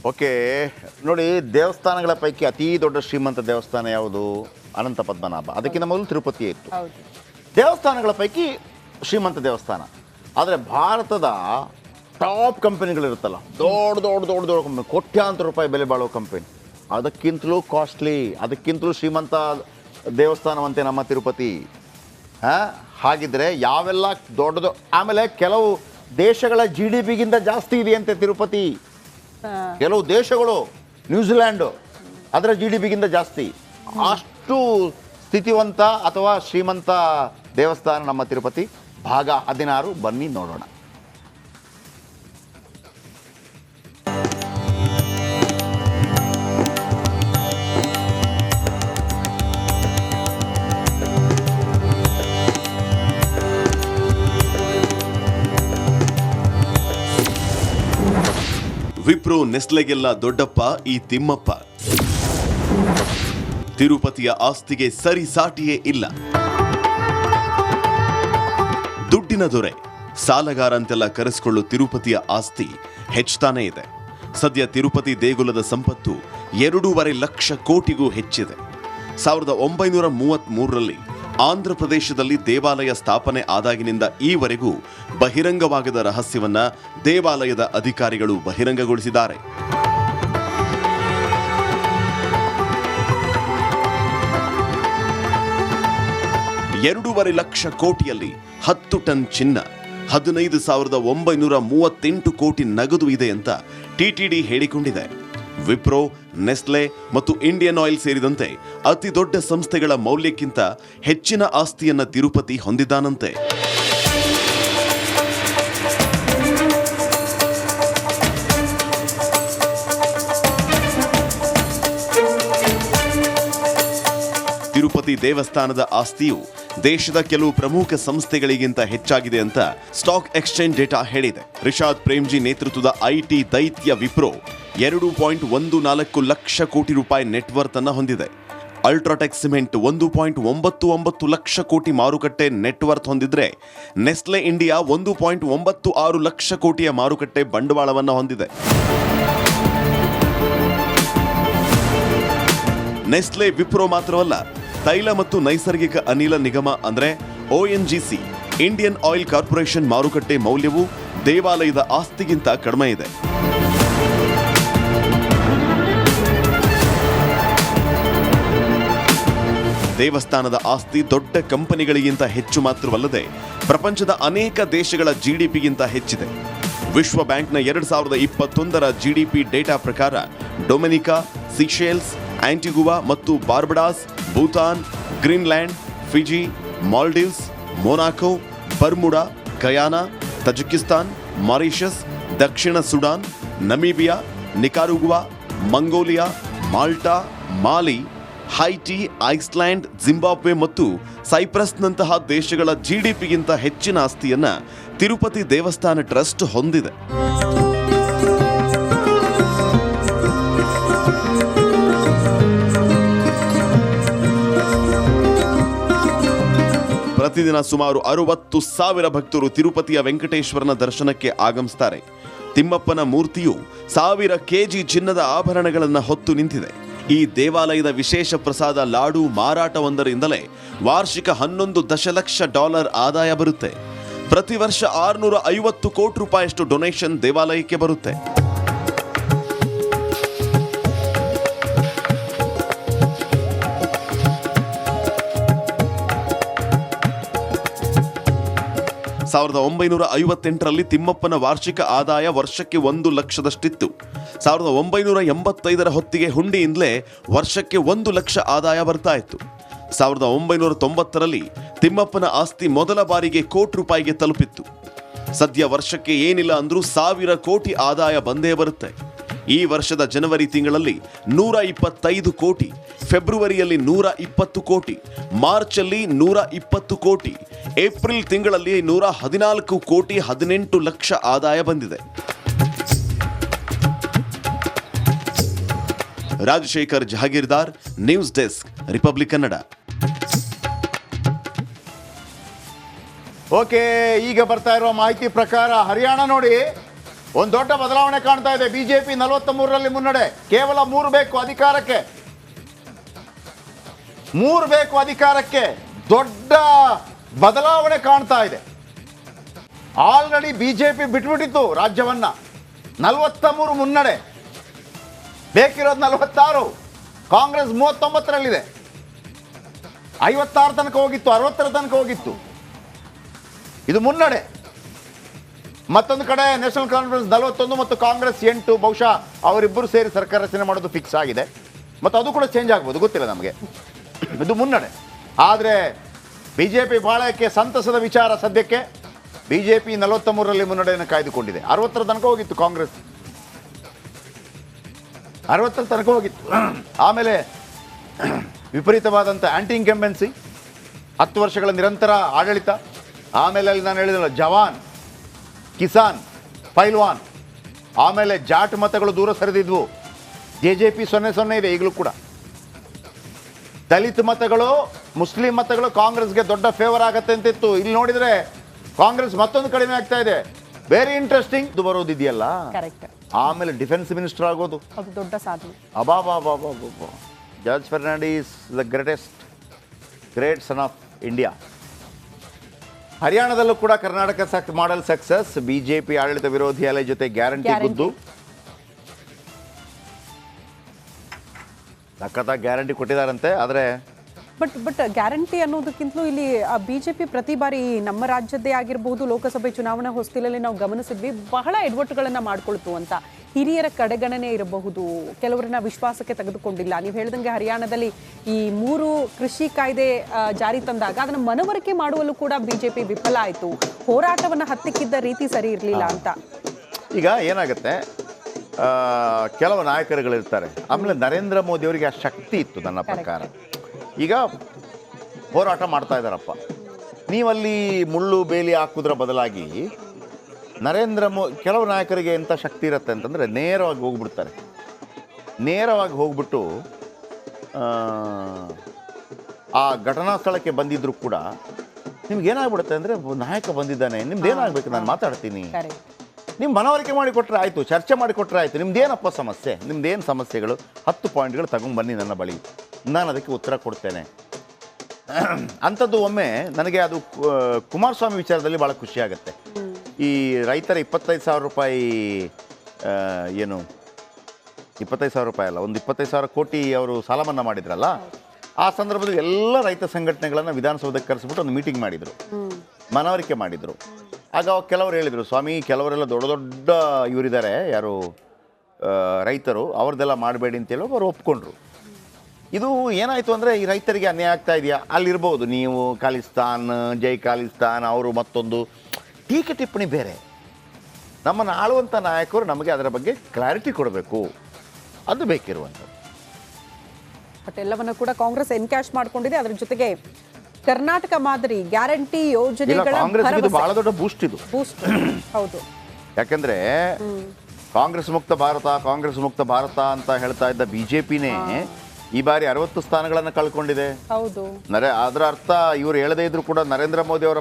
Okay ನೋಡಿ, ದೇವಸ್ಥಾನಗಳ ಪೈಕಿ ಅತೀ ದೊಡ್ಡ ಶ್ರೀಮಂತ ದೇವಸ್ಥಾನ ಯಾವುದು? ಅನಂತ ಪದ್ಮನಾಭ. ಅದಕ್ಕಿಂತ ಮೊದಲು ತಿರುಪತಿ ಇತ್ತು. ದೇವಸ್ಥಾನಗಳ ಪೈಕಿ ಶ್ರೀಮಂತ ದೇವಸ್ಥಾನ. ಆದರೆ ಭಾರತದ ಟಾಪ್ ಕಂಪನಿಗಳಿರುತ್ತಲ್ಲ, ದೊಡ್ಡ ಕಂಪನಿ, ಕೋಟ್ಯಾಂತರ ರೂಪಾಯಿ ಬೆಲೆ ಬಾಳೋ ಕಂಪನಿ, ಅದಕ್ಕಿಂತಲೂ ಕಾಸ್ಟ್ಲಿ, ಅದಕ್ಕಿಂತಲೂ ಶ್ರೀಮಂತ ದೇವಸ್ಥಾನವಂತೆ ನಮ್ಮ ತಿರುಪತಿ. ಹಾಗಿದ್ರೆ ಯಾವೆಲ್ಲ ದೊಡ್ಡದು, ಆಮೇಲೆ ಕೆಲವು ದೇಶಗಳ GDP-ಗಿಂತ ಜಾಸ್ತಿ ಇದೆಯಂತೆ ತಿರುಪತಿ. ಕೆಲವು ದೇಶಗಳು, ನ್ಯೂಜಿಲ್ಯಾಂಡು, ಅದರ GDP-ಗಿಂತ ಜಾಸ್ತಿ. ಅಷ್ಟು ಸ್ಥಿತಿವಂತ ಅಥವಾ ಶ್ರೀಮಂತ ದೇವಸ್ಥಾನ ನಮ್ಮ ತಿರುಪತಿ. ಭಾಗ 16 ಬನ್ನಿ ನೋಡೋಣ. ವಿಪ್ರೋ ನೆಸ್ಲೆಗೆಲ್ಲ ದೊಡ್ಡಪ್ಪ ಈ ತಿಮ್ಮಪ್ಪ. ತಿರುಪತಿಯ ಆಸ್ತಿಗೆ ಸರಿ ಸಾಟಿಯೇ ಇಲ್ಲ. ದುಡ್ಡಿನ ದೊರೆ, ಸಾಲಗಾರ ಅಂತೆಲ್ಲ ಕರೆಸಿಕೊಳ್ಳೋ ತಿರುಪತಿಯ ಆಸ್ತಿ ಹೆಚ್ಚುತ್ತಾನೇ ಇದೆ. ಸದ್ಯ ತಿರುಪತಿ ದೇಗುಲದ ಸಂಪತ್ತು 2.5 ಲಕ್ಷ ಕೋಟಿಗೂ ಹೆಚ್ಚಿದೆ. 1933ರಲ್ಲಿ ಆಂಧ್ರ ಪ್ರದೇಶದಲ್ಲಿ ದೇವಾಲಯ ಸ್ಥಾಪನೆ ಆದಾಗಿನಿಂದ ಈವರೆಗೂ ಬಹಿರಂಗವಾಗದ ರಹಸ್ಯವನ್ನ ದೇವಾಲಯದ ಅಧಿಕಾರಿಗಳು ಬಹಿರಂಗಗೊಳಿಸಿದ್ದಾರೆ. $2.5 ಲಕ್ಷ ಕೋಟಿಯಲ್ಲಿ 10 ಟನ್ ಚಿನ್ನ, 15,938 ಕೋಟಿ ನಗದು ಇದೆ ಅಂತ TTD ಹೇಳಿಕೊಂಡಿದೆ. ವಿಪ್ರೋ, ನೆಸ್ಲೆ ಮತ್ತು ಇಂಡಿಯನ್ ಆಯಿಲ್ ಸೇರಿದಂತೆ ಅತಿ ದೊಡ್ಡ ಸಂಸ್ಥೆಗಳ ಮೌಲ್ಯಕ್ಕಿಂತ ಹೆಚ್ಚಿನ ಆಸ್ತಿಯನ್ನ ತಿರುಪತಿ ಹೊಂದಿದ್ದಾನಂತೆ. ತಿರುಪತಿ ದೇವಸ್ಥಾನದ ಆಸ್ತಿಯು ದೇಶದ ಕೆಲವು ಪ್ರಮುಖ ಸಂಸ್ಥೆಗಳಿಗಿಂತ ಹೆಚ್ಚಾಗಿದೆ ಅಂತ ಸ್ಟಾಕ್ ಎಕ್ಸ್ಚೇಂಜ್ ಡೇಟಾ ಹೇಳಿದೆ. ರಿಷಾದ್ ಪ್ರೇಮ್ಜಿ ನೇತೃತ್ವದ IT ದೈತ್ಯ ವಿಪ್ರೋ 2.14 ಲಕ್ಷ ಕೋಟಿ ರೂಪಾಯಿ ನೆಟ್ವರ್ತ್ ಅನ್ನು ಹೊಂದಿದೆ. ಅಲ್ಟ್ರಾಟೆಕ್ ಸಿಮೆಂಟ್ 1.99 ಲಕ್ಷ ಕೋಟಿ ಮಾರುಕಟ್ಟೆ ನೆಟ್ವರ್ತ್ ಹೊಂದಿದ್ರೆ, ನೆಸ್ಲೆ ಇಂಡಿಯಾ 1.96 ಲಕ್ಷ ಕೋಟಿಯ ಮಾರುಕಟ್ಟೆ ಬಂಡವಾಳವನ್ನು ಹೊಂದಿದೆ. ನೆಸ್ಲೆ ವಿಪ್ರೋ ಮಾತ್ರವಲ್ಲ, ತೈಲ ಮತ್ತು ನೈಸರ್ಗಿಕ ಅನಿಲ ನಿಗಮ ಅಂದ್ರೆ ONGC, ಇಂಡಿಯನ್ ಆಯಿಲ್ ಕಾರ್ಪೊರೇಷನ್ ಮಾರುಕಟ್ಟೆ ಮೌಲ್ಯವು ದೇವಾಲಯದ ಆಸ್ತಿಗಿಂತ ಕಡಿಮೆ ಇದೆ. ದೇವಸ್ಥಾನದ ಆಸ್ತಿ ದೊಡ್ಡ ಕಂಪನಿಗಳಿಗಿಂತ ಹೆಚ್ಚು ಮಾತ್ರವಲ್ಲದೆ ಪ್ರಪಂಚದ ಅನೇಕ ದೇಶಗಳ GDP-ಗಿಂತ ಹೆಚ್ಚಿದೆ. ವಿಶ್ವ ಬ್ಯಾಂಕ್ನ 2021ರ GDP ಡೇಟಾ ಪ್ರಕಾರ ಡೊಮಿನಿಕಾ, ಸಿಶೆಲ್ಸ್, ಆಂಟಿಗುವಾ ಮತ್ತು Barbados, Bhutan, Greenland, Fiji, Maldives, Monaco, Bermuda, Guyana, Tajikistan, Mauritius, ದಕ್ಷಿಣ Sudan, Namibia, Nicaragua, Mongolia, Malta, Mali, Haiti, Iceland, Zimbabwe ಮತ್ತು ಸೈಪ್ರಸ್ನಂತಹ ದೇಶಗಳ GDP-ಗಿಂತ ಹೆಚ್ಚಿನ ಆಸ್ತಿಯನ್ನ ತಿರುಪತಿ ದೇವಸ್ಥಾನ ಟ್ರಸ್ಟ್ ಹೊಂದಿದೆ. ಪ್ರತಿದಿನ ಸುಮಾರು 60,000 ಭಕ್ತರು ತಿರುಪತಿಯ ವೆಂಕಟೇಶ್ವರನ ದರ್ಶನಕ್ಕೆ ಆಗಮಿಸುತ್ತಾರೆ. ತಿಮ್ಮಪ್ಪನ ಮೂರ್ತಿಯು 1000 ಕೆಜಿ ಚಿನ್ನದ ಆಭರಣಗಳನ್ನು ಹೊತ್ತು ನಿಂತಿದೆ. ಈ ದೇವಾಲಯದ ವಿಶೇಷ ಪ್ರಸಾದ ಲಾಡು ಮಾರಾಟವೊಂದರಿಂದಲೇ ವಾರ್ಷಿಕ $11 ದಶಲಕ್ಷ ಆದಾಯ ಬರುತ್ತೆ. ಪ್ರತಿ ವರ್ಷ 650 ಕೋಟಿ ರೂಪಾಯಿಯಷ್ಟು ಡೊನೇಷನ್ ದೇವಾಲಯಕ್ಕೆ ಬರುತ್ತೆ. ಸಾವಿರದ 1958ರಲ್ಲಿ ತಿಮ್ಮಪ್ಪನ ವಾರ್ಷಿಕ ಆದಾಯ ವರ್ಷಕ್ಕೆ 1 ಲಕ್ಷದಷ್ಟಿತ್ತು. 1985ರ ಹೊತ್ತಿಗೆ ಹುಂಡಿಯಿಂದಲೇ ವರ್ಷಕ್ಕೆ 1 ಲಕ್ಷ ಆದಾಯ ಬರ್ತಾ ಇತ್ತು. 1990ರಲ್ಲಿ ತಿಮ್ಮಪ್ಪನ ಆಸ್ತಿ ಮೊದಲ ಬಾರಿಗೆ ಕೋಟಿ ರೂಪಾಯಿಗೆ ತಲುಪಿತ್ತು. ಸದ್ಯ ವರ್ಷಕ್ಕೆ ಏನಿಲ್ಲ ಅಂದ್ರೂ 1000 ಕೋಟಿ ಆದಾಯ ಬಂದೇ ಬರುತ್ತೆ. ಈ ವರ್ಷದ ಜನವರಿ ತಿಂಗಳಲ್ಲಿ 125 ಕೋಟಿ, ಫೆಬ್ರವರಿಯಲ್ಲಿ 120 ಕೋಟಿ, ಮಾರ್ಚಲ್ಲಿ 120 ಕೋಟಿ, ಏಪ್ರಿಲ್ ತಿಂಗಳಲ್ಲಿ 114 ಕೋಟಿ 18 ಲಕ್ಷ ಆದಾಯ ಬಂದಿದೆ. Rajashekar Jahagirdar, news desk, republic Kannada. Okay, ಈಗ ಬರ್ತಾ ಇರುವ ಮಾಹಿತಿ ಪ್ರಕಾರ ಹರಿಯಾಣ ನೋಡಿ, ಒಂದು ದೊಡ್ಡ ಬದಲಾವಣೆ ಕಾಣ್ತಾ ಇದೆ. ಬಿಜೆಪಿ 43ರಲ್ಲಿ ಮುನ್ನಡೆ. ಕೇವಲ 3 ಬೇಕು ಅಧಿಕಾರಕ್ಕೆ. 3 ಬೇಕು ಅಧಿಕಾರಕ್ಕೆ. ದೊಡ್ಡ ಬದಲಾವಣೆ ಕಾಣ್ತಾ ಇದೆ. ಆಲ್ರೆಡಿ ಬಿಜೆಪಿ ಬಿಟ್ಬಿಟ್ಟಿತ್ತು ರಾಜ್ಯವನ್ನ. 43 ಮುನ್ನಡೆ. ಬೇಕಿರೋದು 46. ಕಾಂಗ್ರೆಸ್ 39ರಲ್ಲಿದೆ. 56 ತನಕ ಹೋಗಿತ್ತು, 60ರ ತನಕ ಹೋಗಿತ್ತು. ಇದು ಮುನ್ನಡೆ. ಮತ್ತೊಂದು ಕಡೆ ನ್ಯಾಷನಲ್ ಕಾನ್ಫರೆನ್ಸ್ 41 ಮತ್ತು ಕಾಂಗ್ರೆಸ್ 8. ಬಹುಶಃ ಅವರಿಬ್ಬರು ಸೇರಿ ಸರ್ಕಾರ ರಚನೆ ಮಾಡೋದು ಫಿಕ್ಸ್ ಆಗಿದೆ. ಮತ್ತು ಅದು ಕೂಡ ಚೇಂಜ್ ಆಗ್ಬೋದು, ಗೊತ್ತಿಲ್ಲ ನಮಗೆ. ಇದು ಮುನ್ನಡೆ. ಆದರೆ ಬಿಜೆಪಿ ಬಾಳಕ್ಕೆ ಸಂತಸದ ವಿಚಾರ. ಸದ್ಯಕ್ಕೆ ಬಿಜೆಪಿ 43ರಲ್ಲಿ ಮುನ್ನಡೆಯನ್ನು ಕಾಯ್ದುಕೊಂಡಿದೆ. 60ರ ತನಕ ಹೋಗಿತ್ತು ಕಾಂಗ್ರೆಸ್. 60ರ ತನಕ ಹೋಗಿತ್ತು. ಆಮೇಲೆ ವಿಪರೀತವಾದಂಥ ಆಂಟಿ ಇನ್ಕಂಬೆನ್ಸಿ, 10 ವರ್ಷಗಳ ನಿರಂತರ ಆಡಳಿತ. ಆಮೇಲೆ ಅಲ್ಲಿ ನಾನು ಹೇಳಿದಲ್ಲ, ಜವಾನ್, ಕಿಸಾನ್, ಪೈಲ್ವಾನ್. ಆಮೇಲೆ ಜಾಟ್ ಮತಗಳು ದೂರ ಸರಿದಿದ್ವು. JJP 0-0 ಇದೆ ಈಗಲೂ ಕೂಡ. ದಲಿತ ಮತಗಳು, ಮುಸ್ಲಿಂ ಮತಗಳು ಕಾಂಗ್ರೆಸ್ಗೆ ದೊಡ್ಡ ಫೇವರ್ ಆಗತ್ತೆ ಅಂತಿತ್ತು. ಇಲ್ಲಿ ನೋಡಿದರೆ ಕಾಂಗ್ರೆಸ್ ಮತ್ತೊಂದು ಕಡಿಮೆ ಆಗ್ತಾ ಇದೆ. Very interesting. ಇದು ಬರೋದಿದೆಯಲ್ಲ. ಆಮೇಲೆ ಡಿಫೆನ್ಸ್ ಮಿನಿಸ್ಟರ್ ಆಗೋದು ಅದು ದೊಡ್ಡ ಸಾಧನೆ. ಅಬಾಬಾಬಾಬಾಬಾ. George Fernandes the great son of India. ಹರಿಯಾಣದಲ್ಲೂ ಕೂಡ ಕರ್ನಾಟಕ ಮಾಡೆಲ್ ಸಕ್ಸಸ್. ಬಿಜೆಪಿ ಆಡಳಿತ ವಿರೋಧಿ ಅಲೆ ಜೊತೆ ಗ್ಯಾರಂಟಿ ಗುದ್ದು. ಸಖತ್ತಾಗಿ ಗ್ಯಾರಂಟಿ ಕೊಟ್ಟಿದ್ದಾರಂತೆ. ಆದರೆ ಬಟ್ ಗ್ಯಾರಂಟಿ ಅನ್ನೋದಕ್ಕಿಂತಲೂ ಇಲ್ಲಿ ಬಿಜೆಪಿ ಪ್ರತಿ ಬಾರಿ ನಮ್ಮ ರಾಜ್ಯದ್ದೇ ಆಗಿರಬಹುದು, ಲೋಕಸಭೆ ಚುನಾವಣಾ ಹೊಸ್ತಿಲಲ್ಲಿ ನಾವು ಗಮನಿಸಿದ್ವಿ, ಬಹಳ ಎಡವಟ್ಟುಗಳನ್ನ ಮಾಡ್ಕೊಳ್ತು ಅಂತ. ಹಿರಿಯರ ಕಡೆಗಣನೆ ಇರಬಹುದು, ಕೆಲವರನ್ನ ವಿಶ್ವಾಸಕ್ಕೆ ತೆಗೆದುಕೊಂಡಿಲ್ಲ. ನೀವು ಹೇಳ್ದಂಗೆ ಹರಿಯಾಣದಲ್ಲಿ ಈ 3 ಕೃಷಿ ಕಾಯ್ದೆ ಜಾರಿ ತಂದಾಗ ಅದನ್ನು ಮನವರಿಕೆ ಮಾಡುವಲ್ಲೂ ಕೂಡ ಬಿಜೆಪಿ ವಿಫಲ ಆಯಿತು. ಹೋರಾಟವನ್ನು ಹತ್ತಿಕ್ಕಿದ್ದ ರೀತಿ ಸರಿ ಇರಲಿಲ್ಲ ಅಂತ. ಈಗ ಏನಾಗುತ್ತೆ, ಕೆಲವು ನಾಯಕರುಗಳಿರ್ತಾರೆ. ಆಮೇಲೆ ನರೇಂದ್ರ ಮೋದಿ ಅವರಿಗೆ ಆ ಶಕ್ತಿ ಇತ್ತು ನನ್ನ ಪ್ರಕಾರ. ಈಗ ಹೋರಾಟ ಮಾಡ್ತಾ ಇದ್ದಾರಪ್ಪ. ನೀವಲ್ಲಿ ಮುಳ್ಳು ಬೇಲಿ ಹಾಕುವುದರ ಬದಲಾಗಿ ಕೆಲವು ನಾಯಕರಿಗೆ ಎಂಥ ಶಕ್ತಿ ಇರುತ್ತೆ ಅಂತಂದರೆ ನೇರವಾಗಿ ಹೋಗ್ಬಿಡ್ತಾರೆ. ನೇರವಾಗಿ ಹೋಗ್ಬಿಟ್ಟು ಆ ಘಟನಾ ಸ್ಥಳಕ್ಕೆ ಬಂದಿದ್ದರೂ ಕೂಡ ನಿಮ್ಗೇನಾಗ್ಬಿಡುತ್ತೆ ಅಂದರೆ, ನಾಯಕ ಬಂದಿದ್ದಾನೆ, ನಿಮ್ದೇನಾಗಬೇಕು, ನಾನು ಮಾತಾಡ್ತೀನಿ, ನಿಮ್ಮ ಮನವರಿಕೆ ಮಾಡಿಕೊಟ್ರೆ ಆಯಿತು, ಚರ್ಚೆ ಮಾಡಿಕೊಟ್ರೆ ಆಯಿತು. ನಿಮ್ದೇನಪ್ಪ ಸಮಸ್ಯೆ, ನಿಮ್ದೇನು ಸಮಸ್ಯೆಗಳು, 10 ಪಾಯಿಂಟ್ಗಳು ತಗೊಂಡ್ಬನ್ನಿ ನನ್ನ ಬಳಿ, ನಾನು ಅದಕ್ಕೆ ಉತ್ತರ ಕೊಡ್ತೇನೆ ಅಂಥದ್ದು. ಒಮ್ಮೆ ನನಗೆ ಅದು ಕುಮಾರಸ್ವಾಮಿ ವಿಚಾರದಲ್ಲಿ ಭಾಳ ಖುಷಿಯಾಗುತ್ತೆ. ಈ ರೈತರ 25,000 ರೂಪಾಯಿ, ಏನು 25,000 ರೂಪಾಯಿ ಅಲ್ಲ, ಒಂದು 25,000 ಕೋಟಿ ಅವರು ಸಾಲ ಮನ್ನಾ ಮಾಡಿದ್ರಲ್ಲ, ಆ ಸಂದರ್ಭದಲ್ಲಿ ಎಲ್ಲ ರೈತ ಸಂಘಟನೆಗಳನ್ನು ವಿಧಾನಸೌಧಕ್ಕೆ ಕರೆಸಿಬಿಟ್ಟು ಒಂದು ಮೀಟಿಂಗ್ ಮಾಡಿದರು, ಮನವರಿಕೆ ಮಾಡಿದರು. ಆಗ ಕೆಲವರು ಹೇಳಿದರು, ಸ್ವಾಮಿ ಕೆಲವರೆಲ್ಲ ದೊಡ್ಡ ದೊಡ್ಡ ಇವರಿದ್ದಾರೆ, ಯಾರು ರೈತರು, ಅವ್ರದ್ದೆಲ್ಲ ಮಾಡಬೇಡಿ ಅಂತೇಳಿ ಅವರು ಒಪ್ಕೊಂಡ್ರು. ಇದು ಏನಾಯಿತು ಅಂದರೆ, ಈ ರೈತರಿಗೆ ಅನ್ಯಾಯ ಆಗ್ತಾ ಇದೆಯಾ, ಅಲ್ಲಿರ್ಬೋದು ನೀವು ಖಾಲಿಸ್ತಾನ್, ಜೈ ಖಾಲಿಸ್ತಾನ್, ಅವರು ಮತ್ತೊಂದು ಟೀಕೆ ಟಿಪ್ಪಣಿ ಬೇರೆ. ನಮ್ಮನ್ನು ಆಳುವಂಥ ನಾಯಕರು ನಮಗೆ ಅದರ ಬಗ್ಗೆ ಕ್ಲಾರಿಟಿ ಕೊಡಬೇಕು, ಅದು ಬೇಕಿರುವಂಥದ್ದು. ಬಟ್ ಎಲ್ಲವನ್ನ ಕೂಡ ಕಾಂಗ್ರೆಸ್ ಎನ್ಕ್ಯಾಶ್ ಮಾಡ್ಕೊಂಡಿದೆ. ಅದರ ಜೊತೆಗೆ ಕರ್ನಾಟಕ ಮಾದರಿ ಗ್ಯಾರಂಟಿ ಯೋಜನೆಗಳ ಕಾಂಗ್ರೆಸ್ ಬಹಳ ದೊಡ್ಡ ಬೂಸ್ಟ್ ಇದು. ಹೌದು, ಯಾಕಂದ್ರೆ ಕಾಂಗ್ರೆಸ್ ಮುಕ್ತ ಭಾರತ ಅಂತ ಹೇಳ್ತಾ ಇದ್ದ ಬಿಜೆಪಿನೇ ಈ ಬಾರಿ 60 ಸ್ಥಾನಗಳನ್ನು ಕಳ್ಕೊಂಡಿದೆ. ಹೌದು. ಅದರ ಅರ್ಥ ಇವರು ಹೇಳದೇ ಇದ್ರು ಕೂಡ ನರೇಂದ್ರ ಮೋದಿ ಅವರ